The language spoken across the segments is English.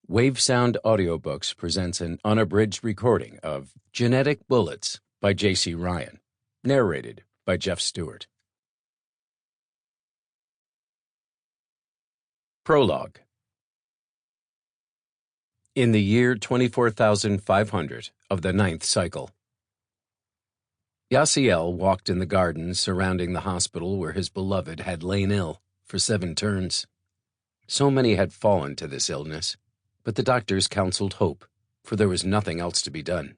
Wavesound Audiobooks presents an unabridged recording of Genetic Bullets by J.C. Ryan, narrated by Jeff Stewart. Prologue. In the year 24,500 of the 9th cycle, Yasiel walked in the gardens surrounding the hospital where his beloved had lain ill for 7 turns. So many had fallen to this illness, but the doctors counseled hope, for there was nothing else to be done.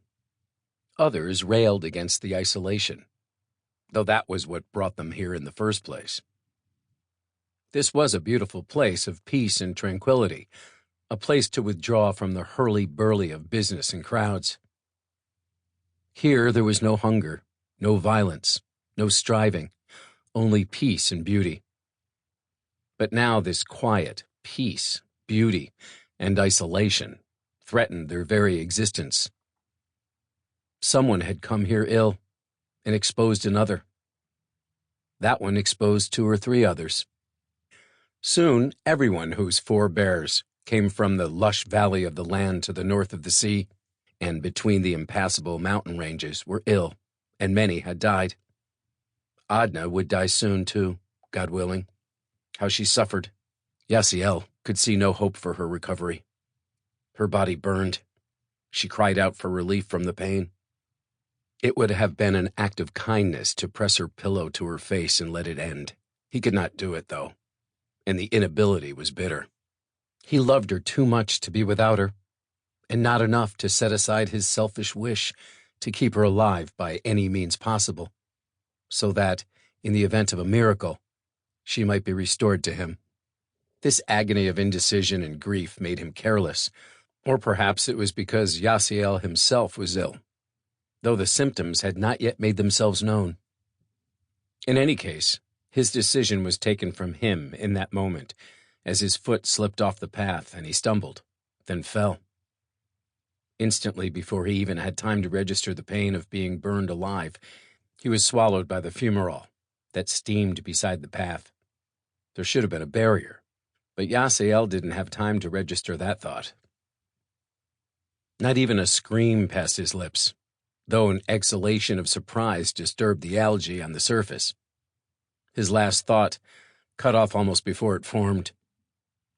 Others railed against the isolation, though that was what brought them here in the first place. This was a beautiful place of peace and tranquility, a place to withdraw from the hurly-burly of business and crowds. Here there was no hunger, no violence, no striving, only peace and beauty. But now this quiet, peace, beauty, and isolation threatened their very existence. Someone had come here ill and exposed another. That one exposed 2 or 3 others. Soon, everyone whose forebears came from the lush valley of the land to the north of the sea and between the impassable mountain ranges were ill, and many had died. Adna would die soon, too, God willing. How she suffered. Yasiel could see no hope for her recovery. Her body burned. She cried out for relief from the pain. It would have been an act of kindness to press her pillow to her face and let it end. He could not do it, though, and the inability was bitter. He loved her too much to be without her, and not enough to set aside his selfish wish to keep her alive by any means possible, so that, in the event of a miracle, she might be restored to him. This agony of indecision and grief made him careless, or perhaps it was because Yasiel himself was ill, though the symptoms had not yet made themselves known. In any case, his decision was taken from him in that moment, as his foot slipped off the path and he stumbled, then fell. Instantly, before he even had time to register the pain of being burned alive, he was swallowed by the fumarole that steamed beside the path. There should have been a barrier, but Yasiel didn't have time to register that thought. Not even a scream passed his lips, though an exhalation of surprise disturbed the algae on the surface. His last thought, cut off almost before it formed,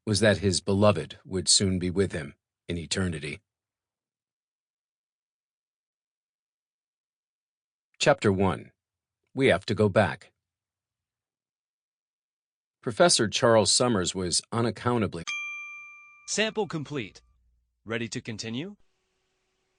was that his beloved would soon be with him in eternity. Chapter 1. We Have to Go Back. Professor Charles Summers was unaccountably... Sample complete. Ready to continue?